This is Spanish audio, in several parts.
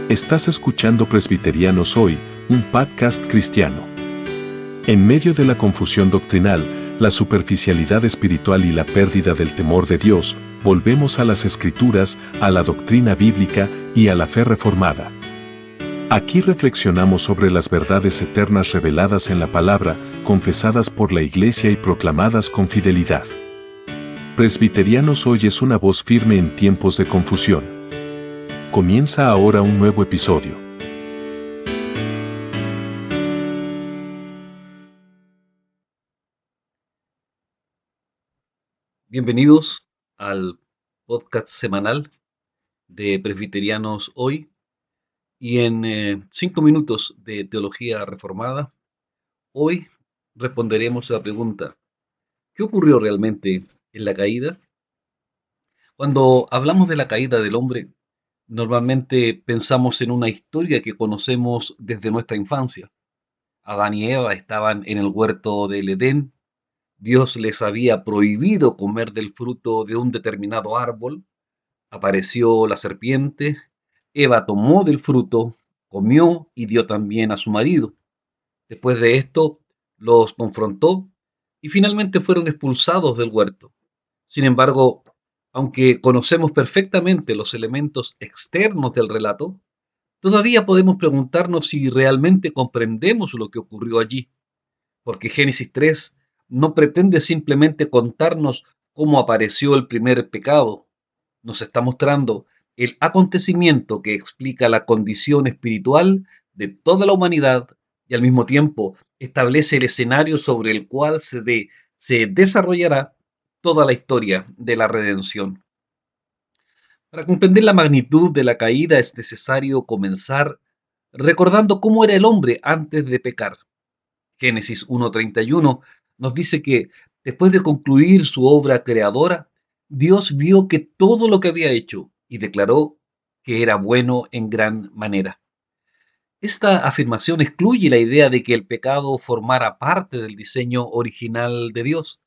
Estás escuchando Presbiterianos Hoy, un podcast cristiano. En medio de la confusión doctrinal, la superficialidad espiritual y la pérdida del temor de Dios, volvemos a las Escrituras, a la doctrina bíblica y a la fe reformada. Aquí reflexionamos sobre las verdades eternas reveladas en la palabra, confesadas por la Iglesia y proclamadas con fidelidad. Presbiterianos Hoy es una voz firme en tiempos de confusión. Comienza ahora un nuevo episodio. Bienvenidos al podcast semanal de Presbiterianos Hoy y en 5 minutos de Teología Reformada, hoy responderemos a la pregunta: ¿qué ocurrió realmente en la caída? Cuando hablamos de la caída del hombre, normalmente pensamos en una historia que conocemos desde nuestra infancia. Adán y Eva estaban en el huerto del Edén. Dios les había prohibido comer del fruto de un determinado árbol. Apareció la serpiente, Eva tomó del fruto, comió y dio también a su marido. Después de esto, los confrontó y finalmente fueron expulsados del huerto. Sin embargo, aunque conocemos perfectamente los elementos externos del relato, todavía podemos preguntarnos si realmente comprendemos lo que ocurrió allí, porque Génesis 3 no pretende simplemente contarnos cómo apareció el primer pecado. Nos está mostrando el acontecimiento que explica la condición espiritual de toda la humanidad y al mismo tiempo establece el escenario sobre el cual se desarrollará toda la historia de la redención. Para comprender la magnitud de la caída es necesario comenzar recordando cómo era el hombre antes de pecar. Génesis 1:31 nos dice que después de concluir su obra creadora, Dios vio que todo lo que había hecho y declaró que era bueno en gran manera. Esta afirmación excluye la idea de que el pecado formara parte del diseño original de Dios.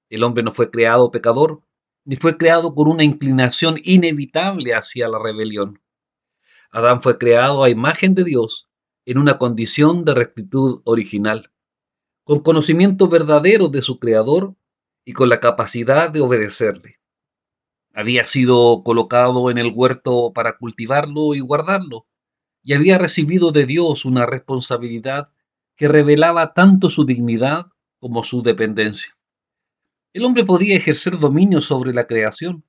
El hombre no fue creado pecador, ni fue creado con una inclinación inevitable hacia la rebelión. Adán fue creado a imagen de Dios en una condición de rectitud original, con conocimiento verdadero de su creador y con la capacidad de obedecerle. Había sido colocado en el huerto para cultivarlo y guardarlo, y había recibido de Dios una responsabilidad que revelaba tanto su dignidad como su dependencia. El hombre podía ejercer dominio sobre la creación,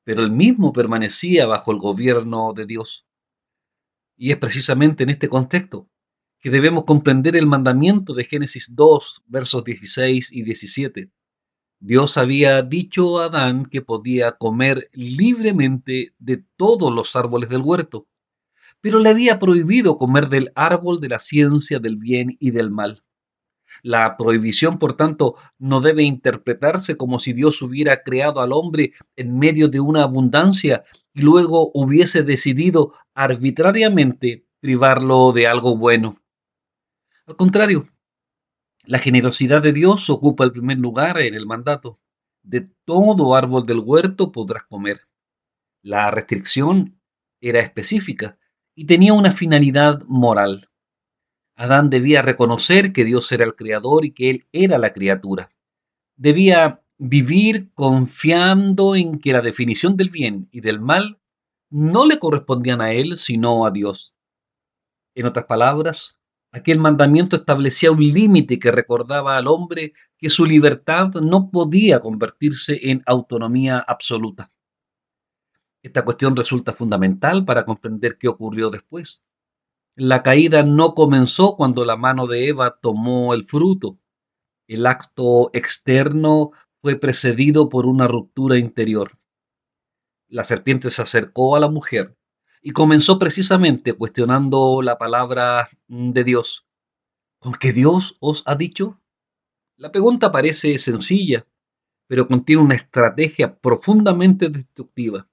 pero él mismo permanecía bajo el gobierno de Dios. Y es precisamente en este contexto que debemos comprender el mandamiento de Génesis 2, versos 16 y 17. Dios había dicho a Adán que podía comer libremente de todos los árboles del huerto, pero le había prohibido comer del árbol de la ciencia del bien y del mal. La prohibición, por tanto, no debe interpretarse como si Dios hubiera creado al hombre en medio de una abundancia y luego hubiese decidido arbitrariamente privarlo de algo bueno. Al contrario, la generosidad de Dios ocupa el primer lugar en el mandato. De todo árbol del huerto podrás comer. La restricción era específica y tenía una finalidad moral. Adán debía reconocer que Dios era el creador y que él era la criatura. Debía vivir confiando en que la definición del bien y del mal no le correspondían a él, sino a Dios. En otras palabras, aquel mandamiento establecía un límite que recordaba al hombre que su libertad no podía convertirse en autonomía absoluta. Esta cuestión resulta fundamental para comprender qué ocurrió después. La caída no comenzó cuando la mano de Eva tomó el fruto. El acto externo fue precedido por una ruptura interior. La serpiente se acercó a la mujer y comenzó precisamente cuestionando la palabra de Dios. ¿Con qué Dios os ha dicho? La pregunta parece sencilla, pero contiene una estrategia profundamente destructiva.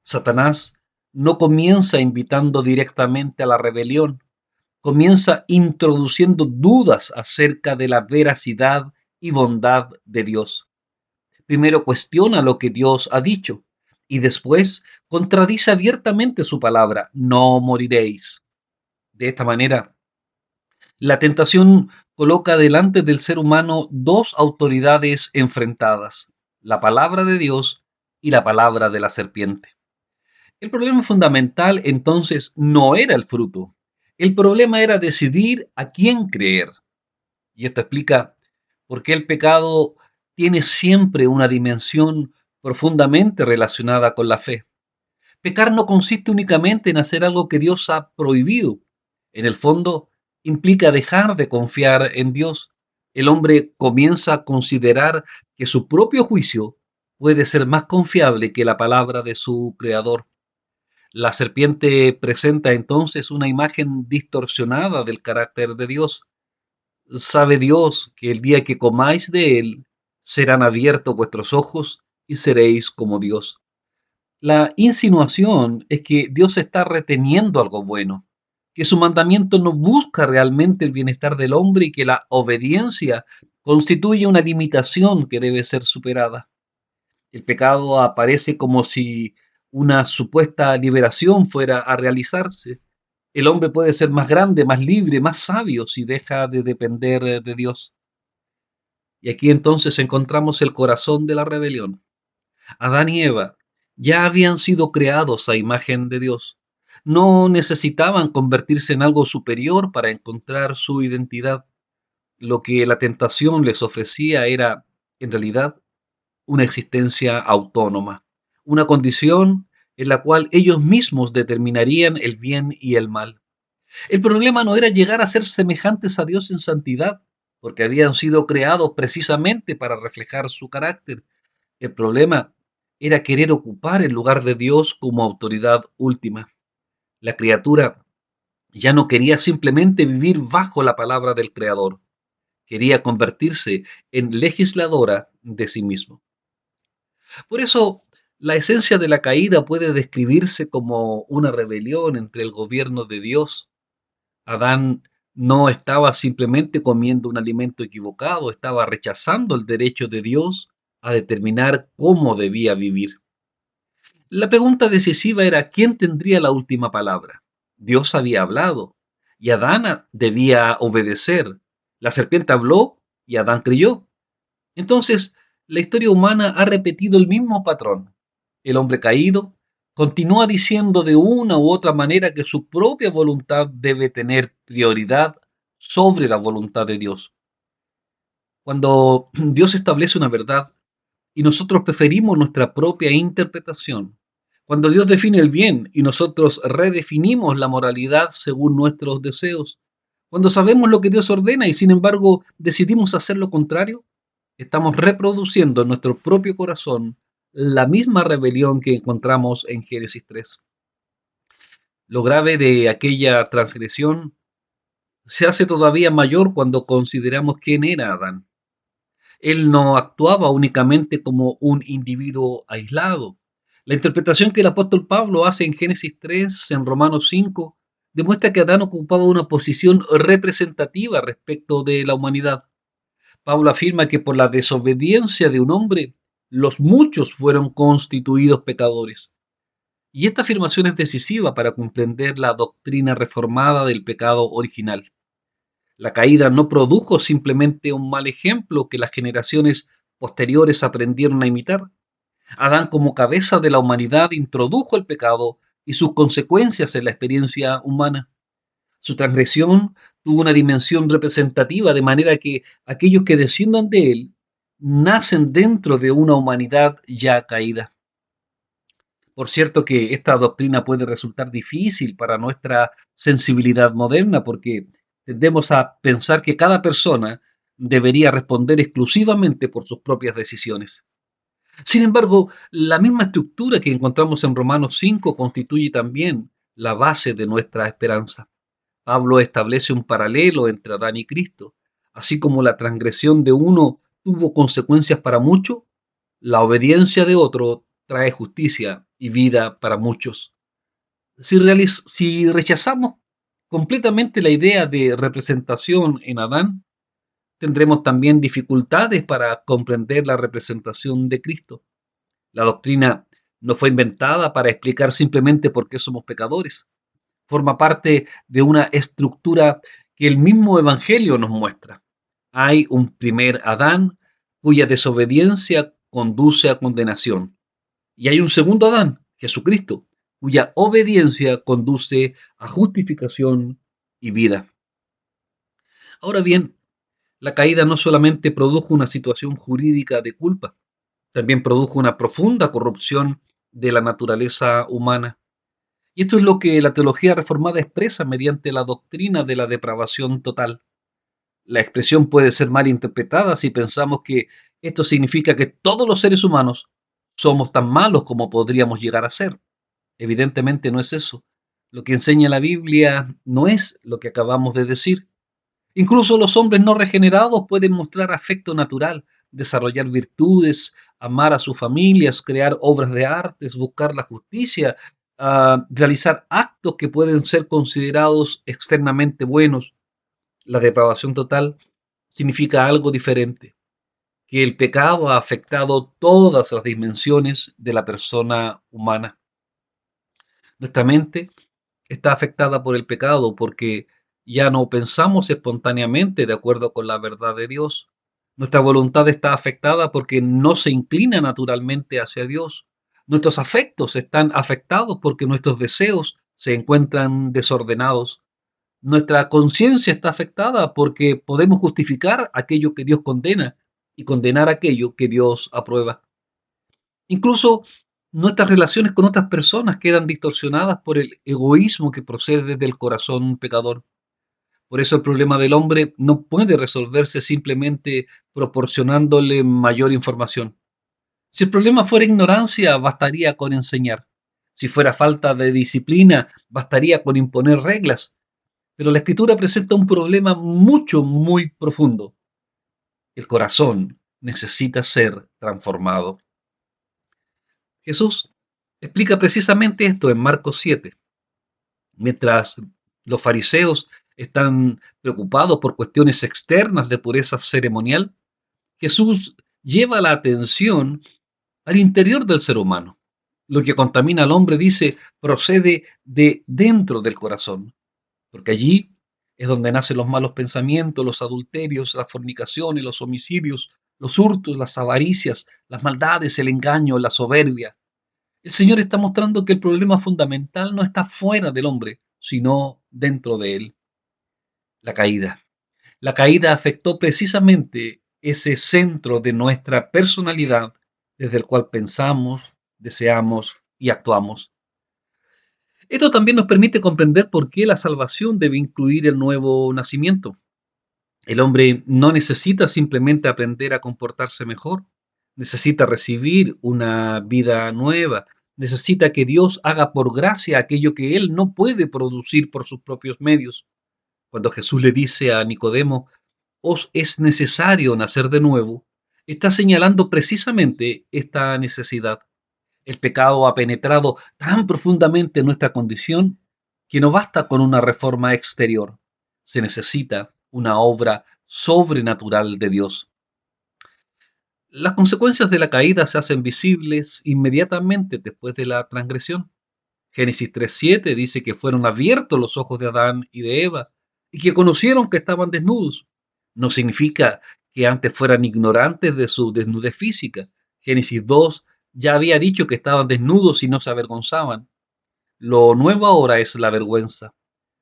Satanás no comienza invitando directamente a la rebelión, comienza introduciendo dudas acerca de la veracidad y bondad de Dios. Primero cuestiona lo que Dios ha dicho y después contradice abiertamente su palabra, no moriréis. De esta manera, la tentación coloca delante del ser humano dos autoridades enfrentadas, la palabra de Dios y la palabra de la serpiente. El problema fundamental entonces no era el fruto, el problema era decidir a quién creer. Y esto explica por qué el pecado tiene siempre una dimensión profundamente relacionada con la fe. Pecar no consiste únicamente en hacer algo que Dios ha prohibido. En el fondo, implica dejar de confiar en Dios. El hombre comienza a considerar que su propio juicio puede ser más confiable que la palabra de su creador. La serpiente presenta entonces una imagen distorsionada del carácter de Dios. Sabe Dios que el día que comáis de él, serán abiertos vuestros ojos y seréis como Dios. La insinuación es que Dios está reteniendo algo bueno, que su mandamiento no busca realmente el bienestar del hombre y que la obediencia constituye una limitación que debe ser superada. El pecado aparece como si una supuesta liberación fuera a realizarse. El hombre puede ser más grande, más libre, más sabio si deja de depender de Dios. Y aquí entonces encontramos el corazón de la rebelión. Adán y Eva ya habían sido creados a imagen de Dios. No necesitaban convertirse en algo superior para encontrar su identidad. Lo que la tentación les ofrecía era, en realidad, una existencia autónoma, una condición en la cual ellos mismos determinarían el bien y el mal. El problema no era llegar a ser semejantes a Dios en santidad, porque habían sido creados precisamente para reflejar su carácter. El problema era querer ocupar el lugar de Dios como autoridad última. La criatura ya no quería simplemente vivir bajo la palabra del Creador, quería convertirse en legisladora de sí mismo. Por eso, la esencia de la caída puede describirse como una rebelión entre el gobierno de Dios. Adán no estaba simplemente comiendo un alimento equivocado, estaba rechazando el derecho de Dios a determinar cómo debía vivir. La pregunta decisiva era quién tendría la última palabra. Dios había hablado y Adán debía obedecer. La serpiente habló y Adán creyó. Entonces, la historia humana ha repetido el mismo patrón. El hombre caído continúa diciendo de una u otra manera que su propia voluntad debe tener prioridad sobre la voluntad de Dios. Cuando Dios establece una verdad y nosotros preferimos nuestra propia interpretación, cuando Dios define el bien y nosotros redefinimos la moralidad según nuestros deseos, cuando sabemos lo que Dios ordena y sin embargo decidimos hacer lo contrario, estamos reproduciendo en nuestro propio corazón la misma rebelión que encontramos en Génesis 3. Lo grave de aquella transgresión se hace todavía mayor cuando consideramos quién era Adán. Él no actuaba únicamente como un individuo aislado. La interpretación que el apóstol Pablo hace en Génesis 3, en Romanos 5, demuestra que Adán ocupaba una posición representativa respecto de la humanidad. Pablo afirma que por la desobediencia de un hombre, los muchos fueron constituidos pecadores. Y esta afirmación es decisiva para comprender la doctrina reformada del pecado original. La caída no produjo simplemente un mal ejemplo que las generaciones posteriores aprendieron a imitar. Adán, como cabeza de la humanidad, introdujo el pecado y sus consecuencias en la experiencia humana. Su transgresión tuvo una dimensión representativa, de manera que aquellos que desciendan de él nacen dentro de una humanidad ya caída. Por cierto que esta doctrina puede resultar difícil para nuestra sensibilidad moderna porque tendemos a pensar que cada persona debería responder exclusivamente por sus propias decisiones. Sin embargo, la misma estructura que encontramos en Romanos 5 constituye también la base de nuestra esperanza. Pablo establece un paralelo entre Adán y Cristo. Así como la transgresión de uno tuvo consecuencias para muchos, la obediencia de otro trae justicia y vida para muchos. Si rechazamos completamente la idea de representación en Adán, tendremos también dificultades para comprender la representación de Cristo. La doctrina No fue inventada para explicar simplemente por qué somos pecadores. Forma parte de una estructura que el mismo Evangelio nos muestra. Hay un primer Adán cuya desobediencia conduce a condenación. Y hay un segundo Adán, Jesucristo, cuya obediencia conduce a justificación y vida. Ahora bien, la caída no solamente produjo una situación jurídica de culpa, también produjo una profunda corrupción de la naturaleza humana. Y esto es lo que la teología reformada expresa mediante la doctrina de la depravación total. La expresión puede ser mal interpretada si pensamos que esto significa que todos los seres humanos somos tan malos como podríamos llegar a ser. Evidentemente no es eso. Lo que enseña la Biblia no es lo que acabamos de decir. Incluso los hombres no regenerados pueden mostrar afecto natural, desarrollar virtudes, amar a sus familias, crear obras de artes, buscar la justicia, realizar actos que pueden ser considerados externamente buenos. La depravación total significa algo diferente, que el pecado ha afectado todas las dimensiones de la persona humana. Nuestra mente está afectada por el pecado porque ya no pensamos espontáneamente de acuerdo con la verdad de Dios. Nuestra voluntad está afectada porque no se inclina naturalmente hacia Dios. Nuestros afectos están afectados porque nuestros deseos se encuentran desordenados. Nuestra conciencia está afectada porque podemos justificar aquello que Dios condena y condenar aquello que Dios aprueba. Incluso nuestras relaciones con otras personas quedan distorsionadas por el egoísmo que procede del corazón pecador. Por eso el problema del hombre no puede resolverse simplemente proporcionándole mayor información. Si el problema fuera ignorancia, bastaría con enseñar. Si fuera falta de disciplina, bastaría con imponer reglas. Pero la escritura presenta un problema muy profundo. El corazón necesita ser transformado. Jesús explica precisamente esto en Marcos 7. Mientras los fariseos están preocupados por cuestiones externas de pureza ceremonial, Jesús lleva la atención al interior del ser humano. Lo que contamina al hombre, dice, procede de dentro del corazón, porque allí es donde nacen los malos pensamientos, los adulterios, las fornicaciones, los homicidios, los hurtos, las avaricias, las maldades, el engaño, la soberbia. El Señor está mostrando que el problema fundamental no está fuera del hombre, sino dentro de él. La caída. La caída afectó precisamente ese centro de nuestra personalidad desde el cual pensamos, deseamos y actuamos. Esto también nos permite comprender por qué la salvación debe incluir el nuevo nacimiento. El hombre no necesita simplemente aprender a comportarse mejor, necesita recibir una vida nueva, necesita que Dios haga por gracia aquello que él no puede producir por sus propios medios. Cuando Jesús le dice a Nicodemo, os es necesario nacer de nuevo, está señalando precisamente esta necesidad. El pecado ha penetrado tan profundamente en nuestra condición que no basta con una reforma exterior. Se necesita una obra sobrenatural de Dios. Las consecuencias de la caída se hacen visibles inmediatamente después de la transgresión. Génesis 3:7 dice que fueron abiertos los ojos de Adán y de Eva y que conocieron que estaban desnudos. No significa que antes fueran ignorantes de su desnudez física. Génesis 2 ya había dicho que estaban desnudos y no se avergonzaban. Lo nuevo ahora es la vergüenza.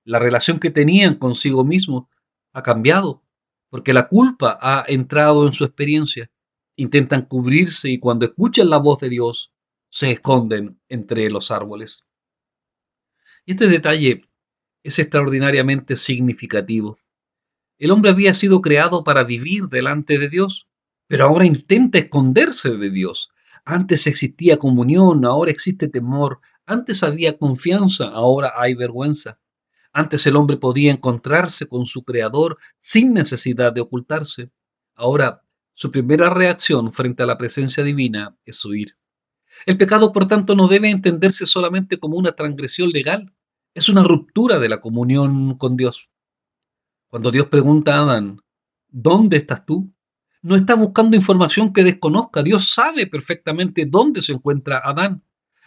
La relación que tenían consigo mismos ha cambiado, porque la culpa ha entrado en su experiencia. Intentan cubrirse y cuando escuchan la voz de Dios, se esconden entre los árboles. Y este detalle es extraordinariamente significativo. El hombre había sido creado para vivir delante de Dios, pero ahora intenta esconderse de Dios. Antes existía comunión, ahora existe temor. Antes había confianza, ahora hay vergüenza. Antes el hombre podía encontrarse con su creador sin necesidad de ocultarse. Ahora su primera reacción frente a la presencia divina es huir. El pecado, por tanto, no debe entenderse solamente como una transgresión legal, es una ruptura de la comunión con Dios. Cuando Dios pregunta a Adán, ¿dónde estás tú? No está buscando información que desconozca. Dios sabe perfectamente dónde se encuentra Adán.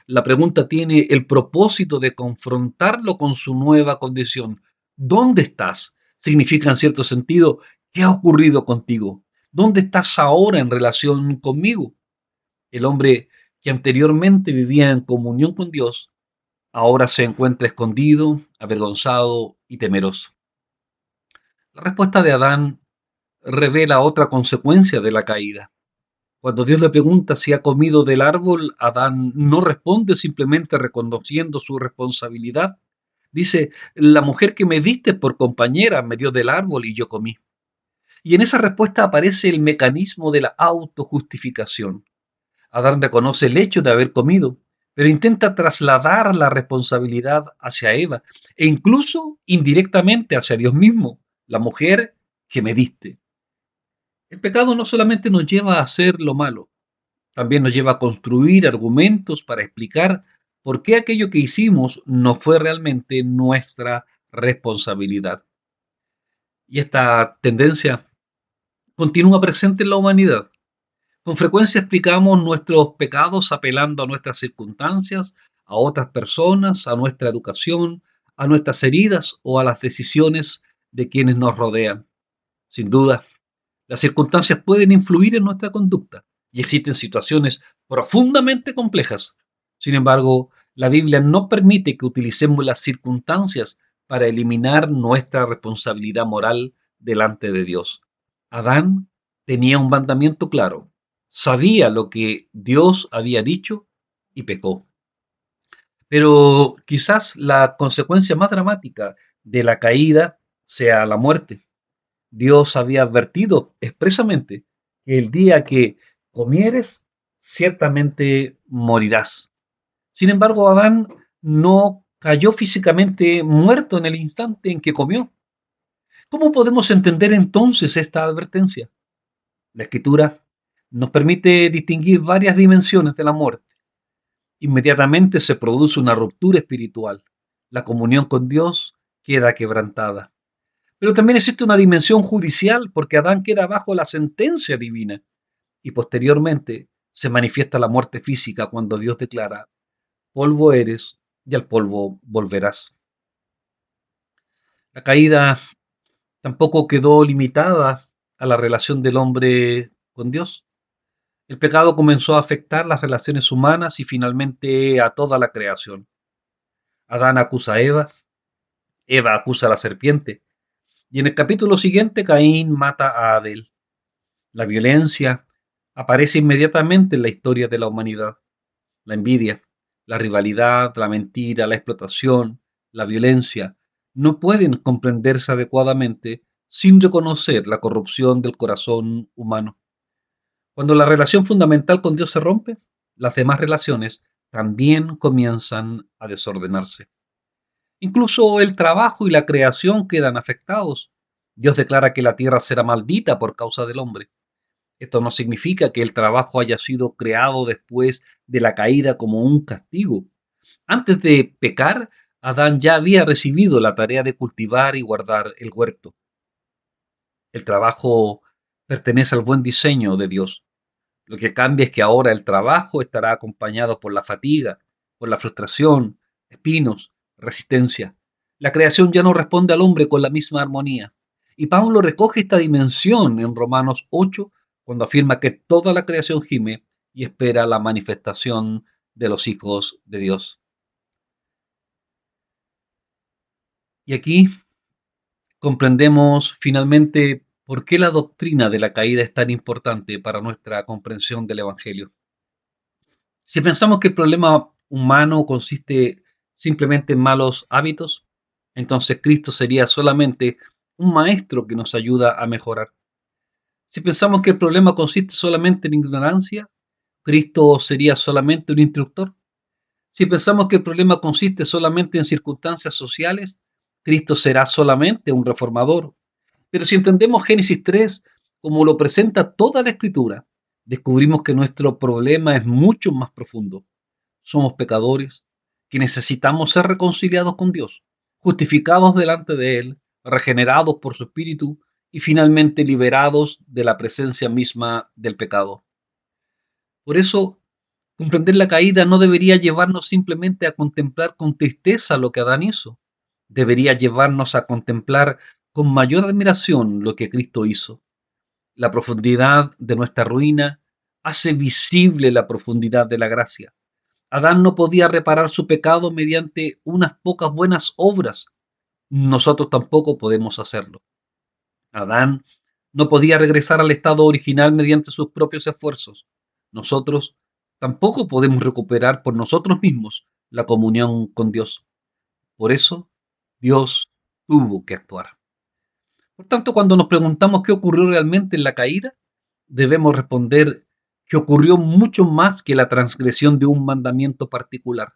la pregunta tiene el propósito de confrontarlo con su nueva condición. ¿Dónde estás? Significa en cierto sentido, ¿qué ha ocurrido contigo? ¿Dónde estás ahora en relación conmigo? El hombre que anteriormente vivía en comunión con Dios, ahora se encuentra escondido, avergonzado y temeroso. La respuesta de Adán revela otra consecuencia de la caída. Cuando Dios le pregunta si ha comido del árbol, Adán no responde simplemente reconociendo su responsabilidad. Dice, la mujer que me diste por compañera me dio del árbol y yo comí. Y en esa respuesta aparece el mecanismo de la autojustificación. Adán reconoce el hecho de haber comido, pero intenta trasladar la responsabilidad hacia Eva e incluso indirectamente hacia Dios mismo, la mujer que me diste. El pecado no solamente nos lleva a hacer lo malo, también nos lleva a construir argumentos para explicar por qué aquello que hicimos no fue realmente nuestra responsabilidad. Y esta tendencia continúa presente en la humanidad. Con frecuencia explicamos nuestros pecados apelando a nuestras circunstancias, a otras personas, a nuestra educación, a nuestras heridas o a las decisiones de quienes nos rodean. Sin duda, las circunstancias pueden influir en nuestra conducta y existen situaciones profundamente complejas. Sin embargo, la Biblia no permite que utilicemos las circunstancias para eliminar nuestra responsabilidad moral delante de Dios. Adán tenía un mandamiento claro, sabía lo que Dios había dicho y pecó. Pero quizás la consecuencia más dramática de la caída sea la muerte. Dios había advertido expresamente que el día que comieres, ciertamente morirás. Sin embargo, Adán no cayó físicamente muerto en el instante en que comió. ¿Cómo podemos entender entonces esta advertencia? La escritura nos permite distinguir varias dimensiones de la muerte. Inmediatamente se produce una ruptura espiritual. La comunión con Dios queda quebrantada. Pero también existe una dimensión judicial porque Adán queda bajo la sentencia divina y posteriormente se manifiesta la muerte física cuando Dios declara, polvo eres y al polvo volverás. La caída tampoco quedó limitada a la relación del hombre con Dios. El pecado comenzó a afectar las relaciones humanas y finalmente a toda la creación. Adán acusa a Eva, Eva acusa a la serpiente y en el capítulo siguiente Caín mata a Abel. La violencia aparece inmediatamente en la historia de la humanidad. La envidia, la rivalidad, la mentira, la explotación, la violencia, no pueden comprenderse adecuadamente sin reconocer la corrupción del corazón humano. Cuando la relación fundamental con Dios se rompe, las demás relaciones también comienzan a desordenarse. Incluso el trabajo y la creación quedan afectados. Dios declara que la tierra será maldita por causa del hombre. Esto no significa que el trabajo haya sido creado después de la caída como un castigo. Antes de pecar, Adán ya había recibido la tarea de cultivar y guardar el huerto. El trabajo pertenece al buen diseño de Dios. Lo que cambia es que ahora el trabajo estará acompañado por la fatiga, por la frustración, espinos, resistencia. La creación ya no responde al hombre con la misma armonía. Y Pablo recoge esta dimensión en Romanos 8, cuando afirma que toda la creación gime y espera la manifestación de los hijos de Dios. Y aquí comprendemos finalmente por qué la doctrina de la caída es tan importante para nuestra comprensión del Evangelio. Si pensamos que el problema humano consiste simplemente en malos hábitos, entonces Cristo sería solamente un maestro que nos ayuda a mejorar. Si pensamos que el problema consiste solamente en ignorancia, Cristo sería solamente un instructor. Si pensamos que el problema consiste solamente en circunstancias sociales, Cristo será solamente un reformador. Pero si entendemos Génesis 3 como lo presenta toda la Escritura, descubrimos que nuestro problema es mucho más profundo. Somos pecadores que necesitamos ser reconciliados con Dios, justificados delante de Él, regenerados por su Espíritu y finalmente liberados de la presencia misma del pecado. Por eso, Comprender la caída no debería llevarnos simplemente a contemplar con tristeza lo que Adán hizo. Debería llevarnos a contemplar con mayor admiración lo que Cristo hizo. La profundidad de nuestra ruina hace visible la profundidad de la gracia. Adán no podía reparar su pecado mediante unas pocas buenas obras. Nosotros tampoco podemos hacerlo. Adán no podía regresar al estado original mediante sus propios esfuerzos. Nosotros tampoco podemos recuperar por nosotros mismos la comunión con Dios. Por eso, Dios tuvo que actuar. Por tanto, cuando nos preguntamos qué ocurrió realmente en la caída, debemos responder que ocurrió mucho más que la transgresión de un mandamiento particular.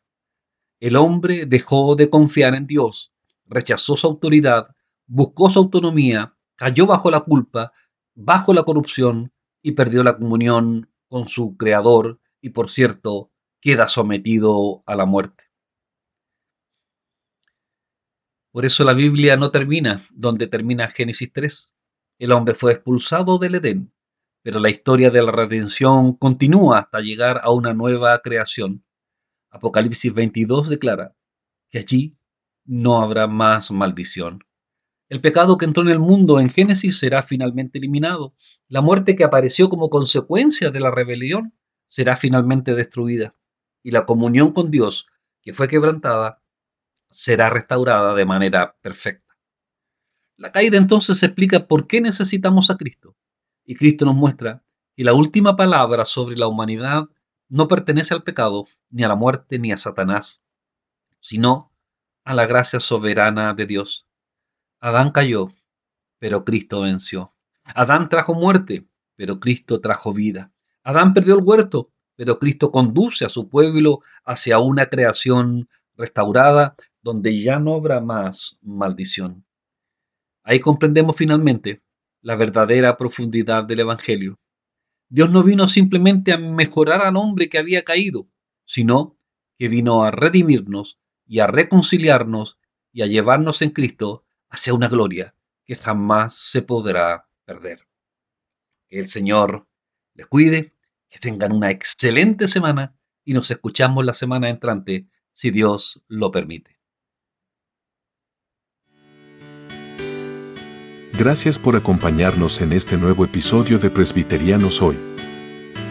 El hombre dejó de confiar en Dios, rechazó su autoridad, buscó su autonomía, cayó bajo la culpa, bajo la corrupción y perdió la comunión con su Creador y, por cierto, queda sometido a la muerte. Por eso la Biblia no termina donde termina Génesis 3. El hombre fue expulsado del Edén, pero la historia de la redención continúa hasta llegar a una nueva creación. Apocalipsis 22 declara que allí no habrá más maldición. El pecado que entró en el mundo en Génesis será finalmente eliminado. La muerte que apareció como consecuencia de la rebelión será finalmente destruida. Y la comunión con Dios, que fue quebrantada, será restaurada de manera perfecta. La caída entonces explica por qué necesitamos a Cristo. Y Cristo nos muestra que la última palabra sobre la humanidad no pertenece al pecado, ni a la muerte, ni a Satanás, sino a la gracia soberana de Dios. Adán cayó, pero Cristo venció. Adán trajo muerte, pero Cristo trajo vida. Adán perdió el huerto, pero Cristo conduce a su pueblo hacia una creación restaurada donde ya no habrá más maldición. Ahí comprendemos finalmente la verdadera profundidad del Evangelio. Dios no vino simplemente a mejorar al hombre que había caído, sino que vino a redimirnos y a reconciliarnos y a llevarnos en Cristo hacia una gloria que jamás se podrá perder. Que el Señor les cuide, que tengan una excelente semana y nos escuchamos la semana entrante, si Dios lo permite. Gracias por acompañarnos en este nuevo episodio de Presbiterianos Hoy.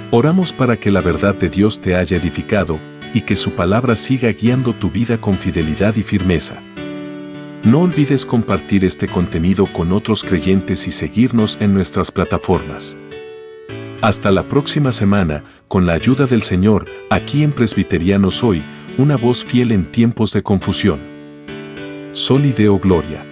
Oramos para que la verdad de Dios te haya edificado y que su palabra siga guiando tu vida con fidelidad y firmeza. No olvides compartir este contenido con otros creyentes y seguirnos en nuestras plataformas. Hasta la próxima semana, con la ayuda del Señor, aquí en Presbiterianos Hoy, una voz fiel en tiempos de confusión. Soli Deo Gloria.